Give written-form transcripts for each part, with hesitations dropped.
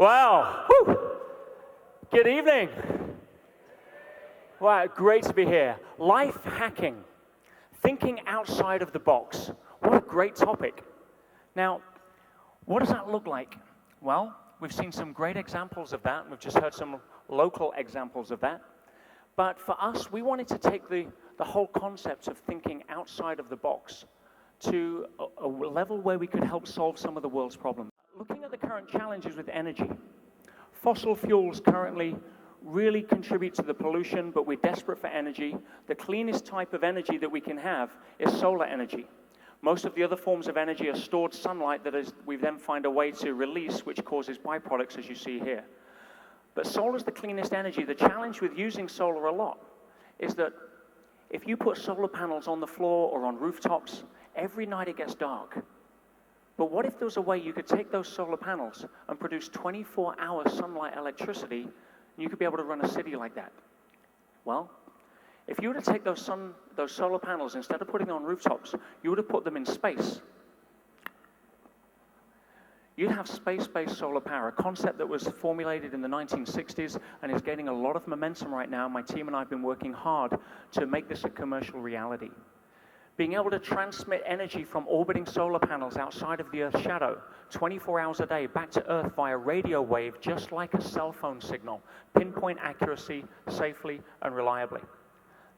Wow. Whew. Good evening. Wow, great to be here. Life hacking, thinking outside of the box. What a great topic. Now, what does that look like? Well, we've seen some great examples of that. We've just heard some local examples of that. But for us, we wanted to take the whole concept of thinking outside of the box to a level where we could help solve some of the world's problems. Looking at the current challenges with energy, fossil fuels currently really contribute to the pollution, but we're desperate for energy. The cleanest type of energy that we can have is solar energy. Most of the other forms of energy are stored sunlight that we then find a way to release, which causes byproducts, as you see here. But solar is the cleanest energy. The challenge with using solar a lot is that if you put solar panels on the floor or on rooftops, every night it gets dark. But what if there was a way you could take those solar panels and produce 24-hour sunlight electricity, and you could be able to run a city like that? Well, if you were to take those solar panels, instead of putting them on rooftops, you would have put them in space. You'd have space-based solar power, a concept that was formulated in the 1960s and is gaining a lot of momentum right now. My team and I have been working hard to make this a commercial reality. Being able to transmit energy from orbiting solar panels outside of the Earth's shadow 24 hours a day back to Earth via radio wave, just like a cell phone signal, pinpoint accuracy, safely and reliably.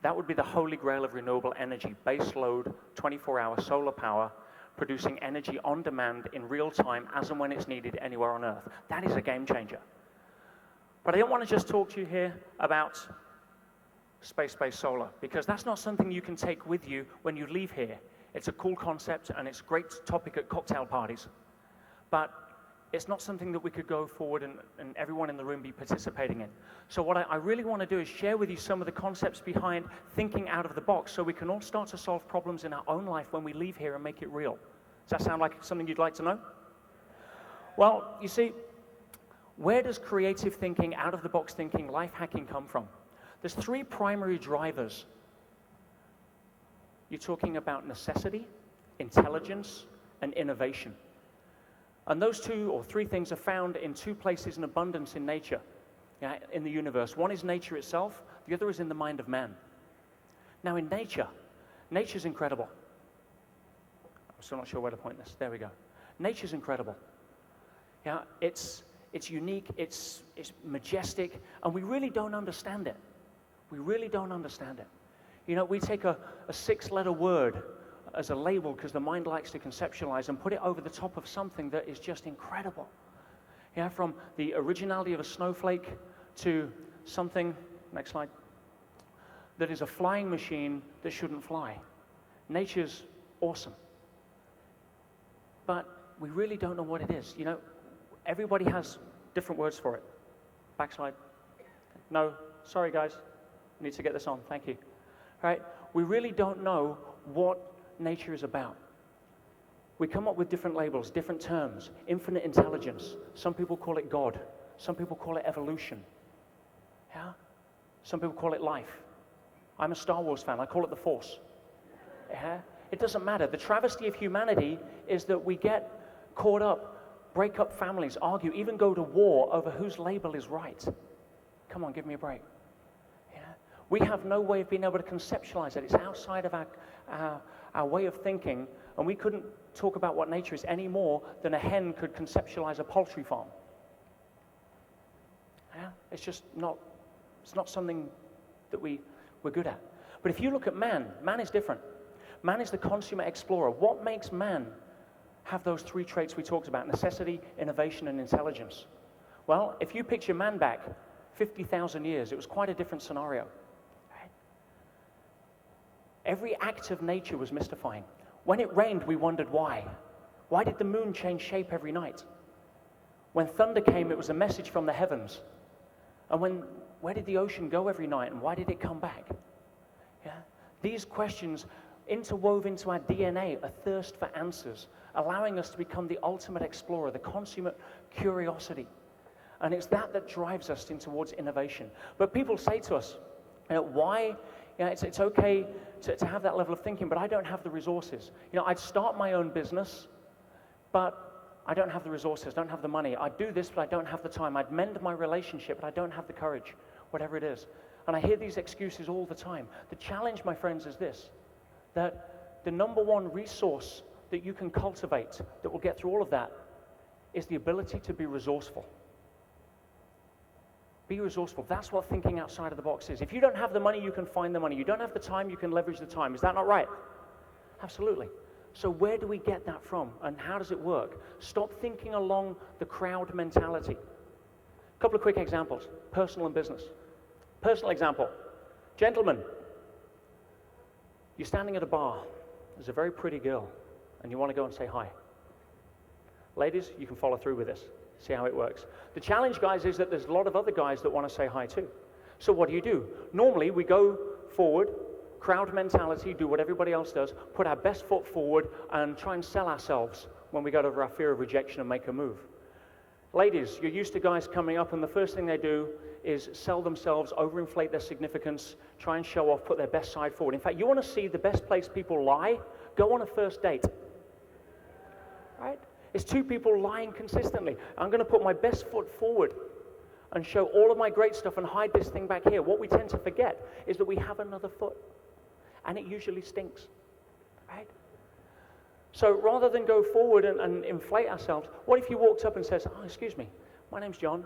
That would be the holy grail of renewable energy, base load, 24-hour solar power, producing energy on demand in real time as and when it's needed anywhere on Earth. That is a game changer. But I don't want to just talk to you here about space-based solar, because that's not something you can take with you when you leave here. It's a cool concept and it's a great topic at cocktail parties. But it's not something that we could go forward and everyone in the room be participating in. So what I really want to do is share with you some of the concepts behind thinking out of the box so we can all start to solve problems in our own life when we leave here and make it real. Does that sound like something you'd like to know? Well, you see, where does creative thinking, out of the box thinking, life hacking come from? There's three primary drivers. You're talking about necessity, intelligence, and innovation. And those two or three things are found in two places in abundance in nature, in the universe. One is nature itself, the other is in the mind of man. Now in nature's incredible. I'm still not sure where to point this. There we go. Nature's incredible. It's unique, it's majestic, and we really don't understand it. We really don't understand it. You know, we take a six-letter word as a label because the mind likes to conceptualize and put it over the top of something that is just incredible. From the originality of a snowflake to something, next slide, that is a flying machine that shouldn't fly. Nature's awesome. But we really don't know what it is. You know, everybody has different words for it. Backslide. No, sorry guys. I need to get this on, thank you. Right? We really don't know what nature is about. We come up with different labels, different terms. Infinite intelligence. Some people call it God. Some people call it evolution. Yeah? Some people call it life. I'm a Star Wars fan. I call it the Force. Yeah? It doesn't matter. The travesty of humanity is that we get caught up, break up families, argue, even go to war over whose label is right. Come on, give me a break. We have no way of being able to conceptualize it. It's outside of our way of thinking, and we couldn't talk about what nature is any more than a hen could conceptualize a poultry farm. Yeah? It's just not, it's not something that we're good at. But if you look at man is different. Man is the consummate explorer. What makes man have those three traits we talked about, necessity, innovation, and intelligence? Well, if you picture man back 50,000 years, it was quite a different scenario. Every act of nature was mystifying. When it rained, we wondered why. Why did the moon change shape every night? When thunder came, it was a message from the heavens. And where did the ocean go every night, and why did it come back? Yeah? These questions interwove into our DNA, a thirst for answers, allowing us to become the ultimate explorer, the consummate curiosity. And it's that drives us towards innovation. But people say to us, why? It's okay to have that level of thinking, but I don't have the resources. I'd start my own business, but I don't have the resources, I don't have the money. I'd do this, but I don't have the time. I'd mend my relationship, but I don't have the courage, whatever it is. And I hear these excuses all the time. The challenge, my friends, is this, that the number one resource that you can cultivate that will get through all of that is the ability to be resourceful. Be resourceful. That's what thinking outside of the box is. If you don't have the money, you can find the money. You don't have the time, you can leverage the time. Is that not right? Absolutely. So where do we get that from, and how does it work? Stop thinking along the crowd mentality. A couple of quick examples, personal and business. Personal example. Gentlemen, you're standing at a bar. There's a very pretty girl, and you want to go and say hi. Ladies, you can follow through with this. See how it works. The challenge, guys, is that there's a lot of other guys that want to say hi too. So what do? Normally, we go forward, crowd mentality, do what everybody else does, put our best foot forward, and try and sell ourselves when we get over our fear of rejection and make a move. Ladies, you're used to guys coming up, and the first thing they do is sell themselves, overinflate their significance, try and show off, put their best side forward. In fact, you want to see the best place people lie? Go on a first date. Right? It's two people lying consistently. I'm going to put my best foot forward and show all of my great stuff and hide this thing back here. What we tend to forget is that we have another foot, and it usually stinks, right? So rather than go forward and inflate ourselves, what if you walked up and says, oh, excuse me, my name's John.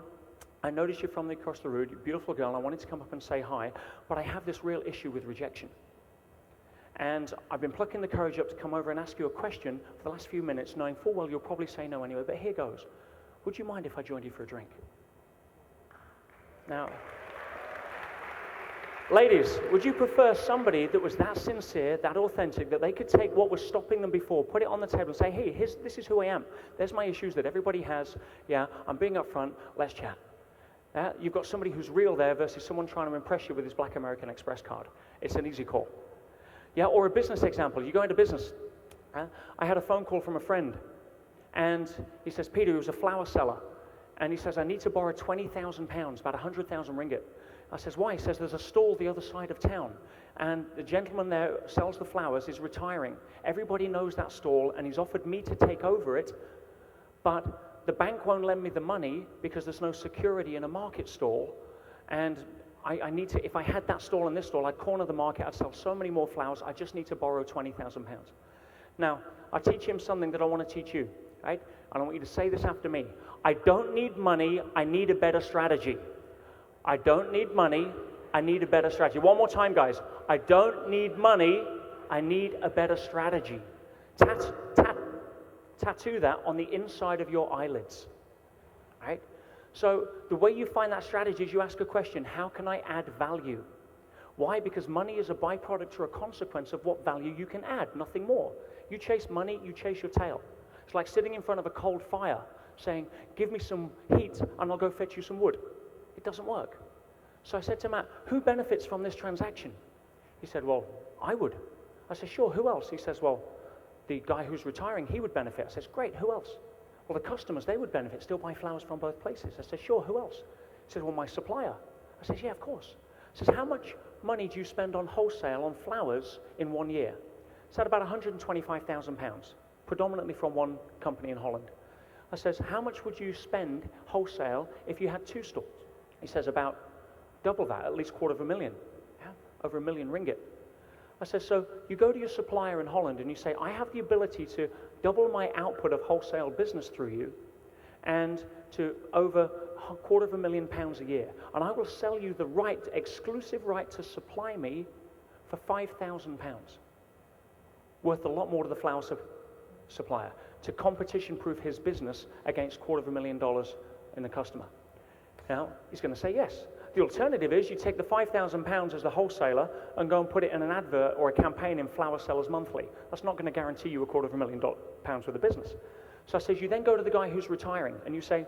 I noticed you're from across the road, you're a beautiful girl, I wanted to come up and say hi, but I have this real issue with rejection. And I've been plucking the courage up to come over and ask you a question for the last few minutes, knowing full well you'll probably say no anyway, but here goes. Would you mind if I joined you for a drink? Now, ladies, would you prefer somebody that was that sincere, that authentic, that they could take what was stopping them before, put it on the table and say, hey, this is who I am. There's my issues that everybody has. Yeah, I'm being upfront. Let's chat. You've got somebody who's real there versus someone trying to impress you with his Black American Express card. It's an easy call. Yeah, or a business example. You go into business. I had a phone call from a friend, and he says, Peter, he was a flower seller, and he says, I need to borrow 20,000 pounds, about 100,000 ringgit. I says, why? He says, there's a stall the other side of town, and the gentleman there who sells the flowers is retiring. Everybody knows that stall, and he's offered me to take over it, but the bank won't lend me the money because there's no security in a market stall, and I need to, if I had that stall and this stall, I'd corner the market, I'd sell so many more flowers, I just need to borrow 20,000 pounds. Now, I teach him something that I want to teach you, right? And I want you to say this after me. I don't need money, I need a better strategy. I don't need money, I need a better strategy. One more time, guys. I don't need money, I need a better strategy. Tattoo that on the inside of your eyelids, right? So the way you find that strategy is you ask a question, how can I add value? Why? Because money is a byproduct or a consequence of what value you can add, nothing more. You chase money, you chase your tail. It's like sitting in front of a cold fire saying, give me some heat and I'll go fetch you some wood. It doesn't work. So I said to Matt, who benefits from this transaction? He said, well, I would. I said, sure, who else? He says, well, the guy who's retiring, he would benefit. I says, great, who else? Well, the customers, they would benefit, still buy flowers from both places. I said, sure, who else? He said, well, my supplier. I said, yeah, of course. He says, how much money do you spend on wholesale on flowers in 1 year? He said, about 125,000 pounds, predominantly from one company in Holland. I says, how much would you spend wholesale if you had 2 stores? He says, about double that, at least $250,000, yeah? Over £1 million ringgit. I said, so you go to your supplier in Holland and you say, I have the ability to double my output of wholesale business through you and to over £250,000 a year. And I will sell you the right, exclusive right to supply me for £5,000, worth a lot more to the flower supplier, to competition-proof his business against $250,000 in the customer. Now, he's going to say yes. The alternative is you take the £5,000 as the wholesaler and go and put it in an advert or a campaign in Flower Sellers Monthly. That's not going to guarantee you £250,000 worth of business. So I says, you then go to the guy who's retiring and you say,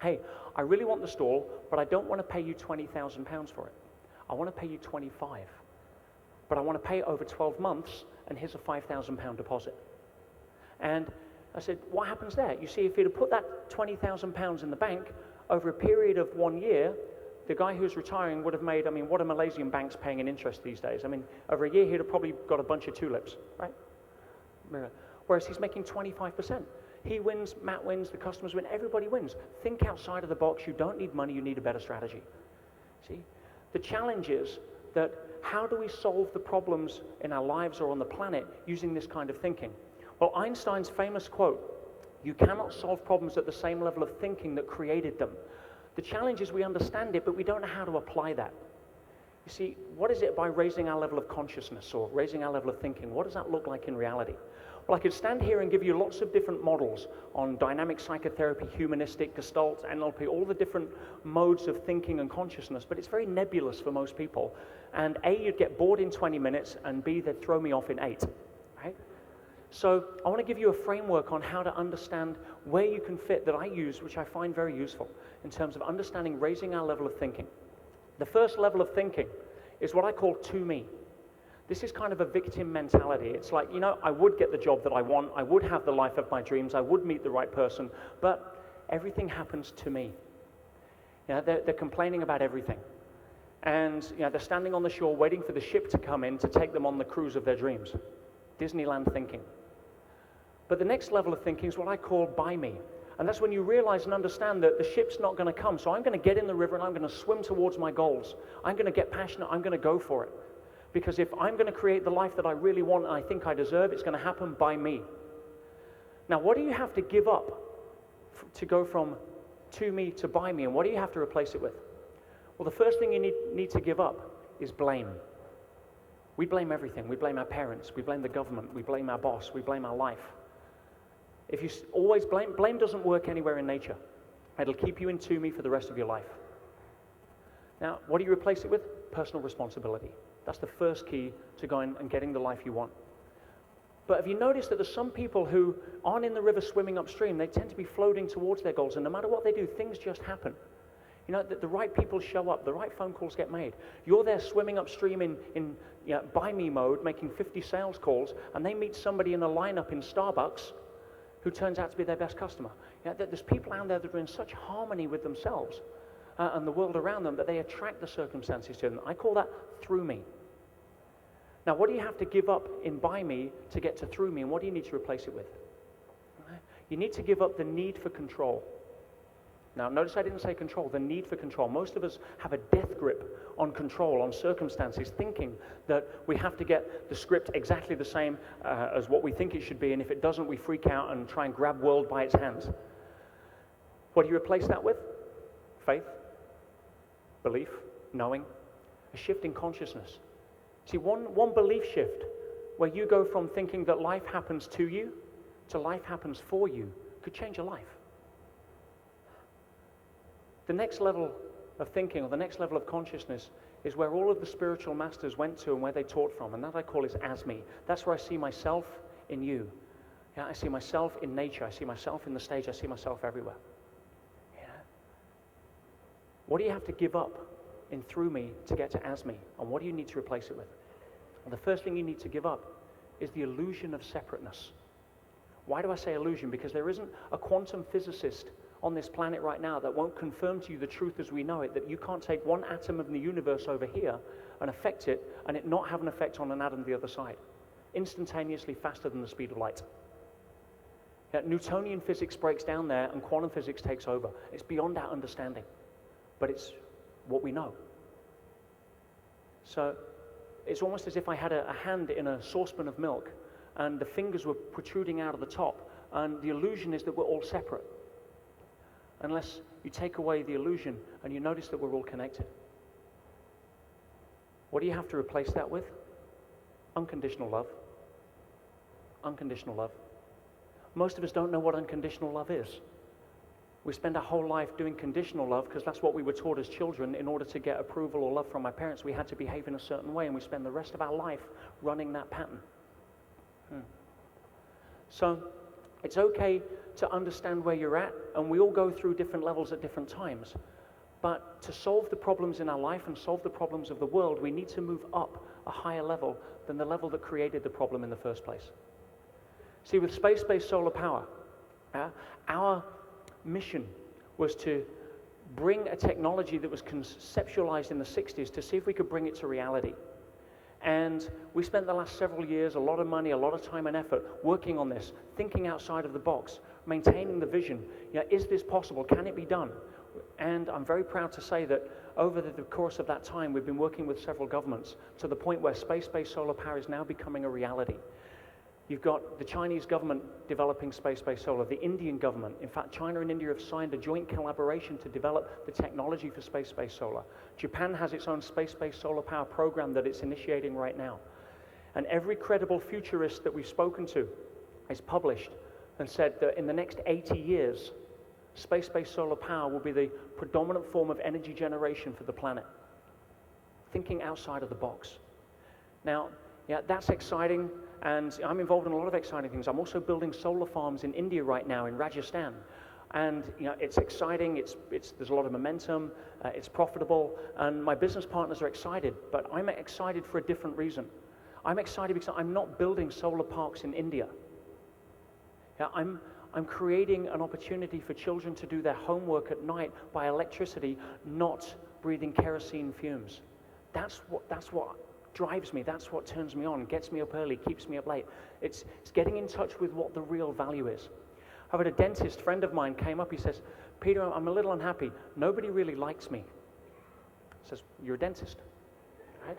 hey, I really want the stall, but I don't want to pay you £20,000 for it. I want to pay you 25, but I want to pay it over 12 months, and here's a £5,000 deposit. And I said, what happens there? You see, if you'd have put that £20,000 in the bank over a period of 1 year, the guy who's retiring would have made, I mean, what are Malaysian banks paying in interest these days? I mean, over a year, he'd have probably got a bunch of tulips, right? Whereas he's making 25%. He wins, Matt wins, the customers win, everybody wins. Think outside of the box. You don't need money, you need a better strategy. See? The challenge is that how do we solve the problems in our lives or on the planet using this kind of thinking? Well, Einstein's famous quote, "You cannot solve problems at the same level of thinking that created them." The challenge is we understand it, but we don't know how to apply that. You see, what is it by raising our level of consciousness or raising our level of thinking? What does that look like in reality? Well, I could stand here and give you lots of different models on dynamic psychotherapy, humanistic, Gestalt, NLP, all the different modes of thinking and consciousness, but it's very nebulous for most people. And A, you'd get bored in 20 minutes, and B, they'd throw me off in 8, right? So I want to give you a framework on how to understand where you can fit that I use, which I find very useful in terms of understanding raising our level of thinking. The first level of thinking is what I call to me. This is kind of a victim mentality. It's like, you know, I would get the job that I want, I would have the life of my dreams, I would meet the right person, but everything happens to me. You know, they're complaining about everything. And you know, they're standing on the shore waiting for the ship to come in to take them on the cruise of their dreams. Disneyland thinking. But the next level of thinking is what I call by me. And that's when you realize and understand that the ship's not going to come. So I'm going to get in the river and I'm going to swim towards my goals. I'm going to get passionate. I'm going to go for it. Because if I'm going to create the life that I really want and I think I deserve, it's going to happen by me. Now, what do you have to give up to go from to me to by me? And what do you have to replace it with? Well, the first thing you need to give up is blame. We blame everything. We blame our parents. We blame the government. We blame our boss. We blame our life. If you always blame doesn't work anywhere in nature. It'll keep you in to me for the rest of your life. Now, what do you replace it with? Personal responsibility. That's the first key to going and getting the life you want. But have you noticed that there's some people who aren't in the river swimming upstream? They tend to be floating towards their goals, and no matter what they do, things just happen. You know, the right people show up, the right phone calls get made. You're there swimming upstream in you know, buy me mode, making 50 sales calls, and they meet somebody in a lineup in Starbucks who turns out to be their best customer. You know, there's people out there that are in such harmony with themselves and the world around them that they attract the circumstances to them. I call that through me. Now, what do you have to give up in by me to get to through me, and what do you need to replace it with? You need to give up the need for control. Now, notice I didn't say control, the need for control. Most of us have a death grip on control, on circumstances, thinking that we have to get the script exactly the same as what we think it should be, and if it doesn't, we freak out and try and grab world by its hands. What do you replace that with? Faith, belief, knowing, a shift in consciousness. See, one belief shift where you go from thinking that life happens to you to life happens for you could change your life. The next level of thinking, or the next level of consciousness, is where all of the spiritual masters went to and where they taught from, and that I call is as me. That's where I see myself in you. Yeah, I see myself in nature. I see myself in the stage. I see myself everywhere. Yeah. What do you have to give up in through me to get to as me, and what do you need to replace it with? And the first thing you need to give up is the illusion of separateness. Why do I say illusion? Because there isn't a quantum physicist on this planet right now that won't confirm to you the truth as we know it, that you can't take one atom of the universe over here and affect it and it not have an effect on an atom the other side, instantaneously faster than the speed of light. Newtonian physics breaks down there and quantum physics takes over. It's beyond our understanding, but it's what we know. So it's almost as if I had a hand in a saucepan of milk and the fingers were protruding out of the top, and the illusion is that we're all separate. Unless you take away the illusion and you notice that we're all connected. What do you have to replace that with? Unconditional love. Unconditional love. Most of us don't know what unconditional love is. We spend our whole life doing conditional love because that's what we were taught as children. In order to get approval or love from our parents, we had to behave in a certain way, and we spend the rest of our life running that pattern. So it's okay to understand where you're at, and we all go through different levels at different times. But to solve the problems in our life and solve the problems of the world, we need to move up a higher level than the level that created the problem in the first place. See, with space-based solar power, our mission was to bring a technology that was conceptualized in the 60s to see if we could bring it to reality. And we spent the last several years, a lot of money, a lot of time and effort working on this, thinking outside of the box, maintaining the vision. Is this possible? Can it be done? And I'm very proud to say that over the course of that time, we've been working with several governments to the point where space-based solar power is now becoming a reality. You've got the Chinese government developing space-based solar, the Indian government. In fact, China and India have signed a joint collaboration to develop the technology for space-based solar. Japan has its own space-based solar power program that it's initiating right now. And every credible futurist that we've spoken to has published and said that in the next 80 years, space-based solar power will be the predominant form of energy generation for the planet. Thinking outside of the box. Now, that's exciting, and I'm involved in a lot of exciting things. I'm also building solar farms in India right now, in Rajasthan. And it's exciting, there's a lot of momentum, it's profitable, and my business partners are excited, but I'm excited for a different reason. I'm excited because I'm not building solar parks in India. I'm creating an opportunity for children to do their homework at night by electricity, not breathing kerosene fumes. That's what drives me, that's what turns me on, gets me up early, keeps me up late. It's getting in touch with what the real value is. I've had a dentist friend of mine came up, he says, Peter, I'm a little unhappy. Nobody really likes me. He says, you're a dentist, right?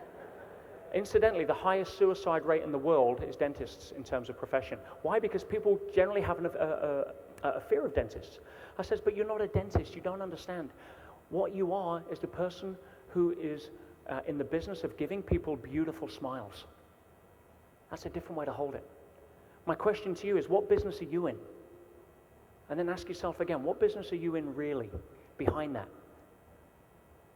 Incidentally, the highest suicide rate in the world is dentists in terms of profession. Why? Because people generally have a fear of dentists. I says, but you're not a dentist, you don't understand. What you are is the person who is in the business of giving people beautiful smiles. That's a different way to hold it. My question to you is, what business are you in? And then ask yourself again, what business are you in really behind that?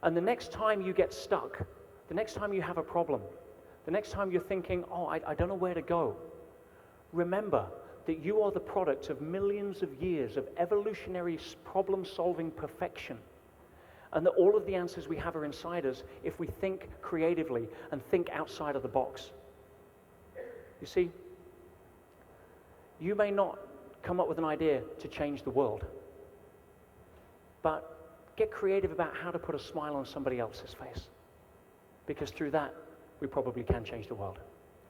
And the next time you get stuck, the next time you have a problem, the next time you're thinking, oh, I don't know where to go, remember that you are the product of millions of years of evolutionary problem-solving perfection, and that all of the answers we have are inside us if we think creatively and think outside of the box. You see, you may not come up with an idea to change the world, but get creative about how to put a smile on somebody else's face, because through that, we probably can change the world.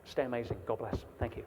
Stay amazing. God bless. Thank you.